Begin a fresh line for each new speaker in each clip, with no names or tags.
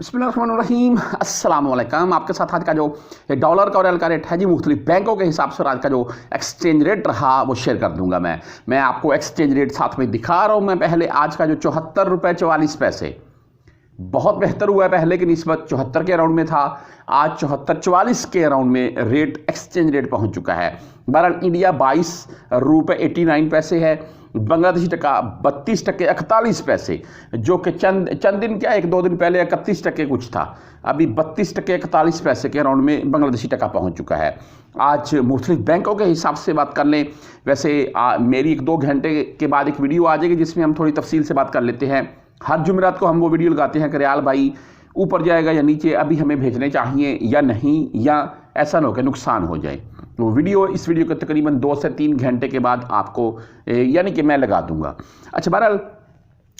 बिस्मिल्लाहिर्रहमानिर्रहीम अस्सलाम वालेकुम। आपके साथ आज का जो डॉलर का और रियाल का रेट है जी मुख्तलिफ बैंकों के हिसाब से, और आज का जो एक्सचेंज रेट रहा वो शेयर कर दूंगा। मैं आपको एक्सचेंज रेट साथ में दिखा रहा हूँ। मैं पहले आज का जो 74 रुपये 44 पैसे बहुत बेहतर हुआ है, पहले की निस्बत 74 के अराउंड में था, आज 74-44 के अराउंड में रेट एक्सचेंज रेट पहुंच चुका है। बहरहाल इंडिया 22 रुपये 89 पैसे है, बांग्लादेशी टका 32 टके 41 पैसे, जो कि चंद दिन क्या एक दो दिन पहले 31 टके कुछ था, अभी 32 टके 41 पैसे के अराउंड में बांग्लादेशी टका पहुंच चुका है। आज मुख्तलिफ बैंकों के हिसाब से बात कर लें, वैसे मेरी 1-2 घंटे के बाद एक वीडियो आ जाएगी जिसमें हम थोड़ी तफसील से बात कर लेते हैं। हर जुमेरात को हम वो वीडियो लगाते हैं कि रियाल भाई ऊपर जाएगा या नीचे, अभी हमें भेजने चाहिए या नहीं, या ऐसा ना हो कि नुकसान हो जाए। तो इस वीडियो के तकरीबन 2 से 3 घंटे के बाद आपको यानी कि मैं लगा दूंगा। अच्छा, बहरहाल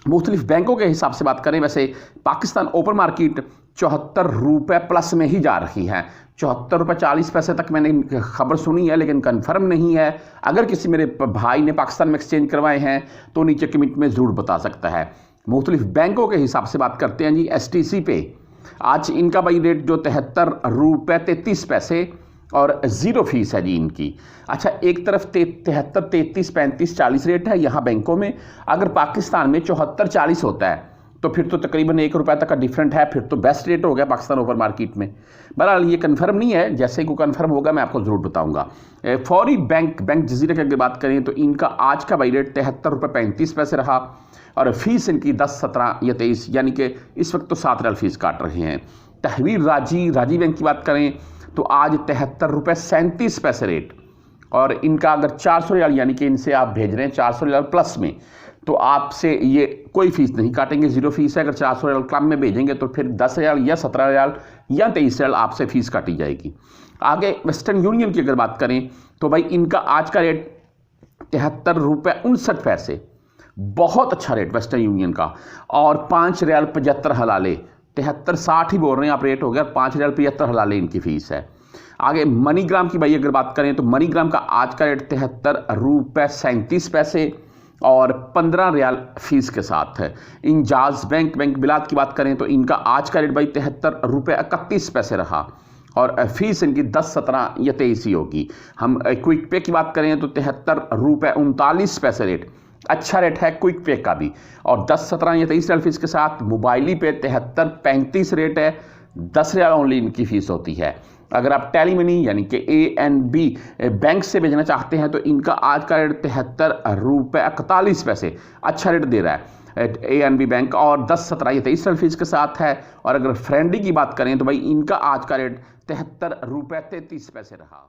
मुख्तलिफ बैंकों के हिसाब से बात करें, वैसे पाकिस्तान ओपन मार्केट 74 रुपये प्लस में ही जा रही है। 74 रुपये 40 पैसे तक मैंने खबर सुनी है, लेकिन कंफर्म नहीं है। अगर किसी मेरे भाई ने पाकिस्तान में एक्सचेंज करवाए हैं तो नीचे कमेंट में ज़रूर बता सकता है। मुख्तलिफ बैंकों के हिसाब से बात करते हैं जी। STC पे आज इनका भाई रेट जो 73 रुपये 33 पैसे और 0 फीस है जी इनकी। अच्छा, एक तरफ 73, 33, 35, 40 रेट है यहाँ बैंकों में, अगर पाकिस्तान में 74, 40 होता है तो फिर तो तकरीबन 1 रुपये तक का डिफरेंट है, फिर तो बेस्ट रेट हो गया पाकिस्तान ओपन मार्केट में। बहरहाल ये कंफर्म नहीं है, जैसे को कंफर्म होगा मैं आपको ज़रूर बताऊंगा। फौरी बैंक जजीरा की अगर बात करें तो इनका आज का बाई रेट 73 रुपये 35 पैसे रहा, और फीस इनकी 10, 17 या 23, यानी कि इस वक्त तो 7 रियाल फीस काट रहे हैं। तहवीर राजी बैंक की बात करें तो आज 73 रुपये 37 पैसे रेट, और इनका अगर 400 रियाल यानी कि इनसे आप भेज रहे हैं 400 रियाल प्लस में, तो आपसे ये कोई फीस नहीं काटेंगे, 0 फीस है। अगर 400 रियाल कम में भेजेंगे तो फिर 10 रियाल या 17 रियाल या 23 रियाल आपसे फीस काटी जाएगी। आगे वेस्टर्न यूनियन की अगर बात करें तो भाई इनका आज का रेट 73 रुपये 59 पैसे, बहुत अच्छा रेट वेस्टर्न यूनियन का, और 5 रियाल 75 हलाले, 73-60 ही बोल रहे हैं आप रेट हो गया, 5 रियाल 75 हलाले इनकी फीस है। आगे मनीग्राम की भाई अगर बात करें तो मनीग्राम का आज का रेट 73 रुपये 37 पैसे और 15 रियाल फीस के साथ है। इंजाज बैंक बिलात की बात करें तो इनका आज का रेट भाई 73 रुपये 31 पैसे रहा, और फीस इनकी 10, 17 या 23 ही होगी। हम क्विक पे की बात करें तो 73 रुपये 39 पैसे रेट, अच्छा रेट है क्विक पे का भी, और 10, 17 या 23 रियाल फीस के साथ। मोबाइली पे 73-35 रेट है, 10 रियाल ओनली इनकी फीस होती है। अगर आप टेली मनी यानी कि ANB बैंक से भेजना चाहते हैं तो इनका आज का रेट 73 रुपये 41 पैसे, अच्छा रेट दे रहा है ANB बैंक, और 10, 17 या 23 रियाल फीस के साथ है। और अगर फ्रेंडली की बात करें तो भाई इनका आज का रेट 73 रुपये 33 पैसे रहा।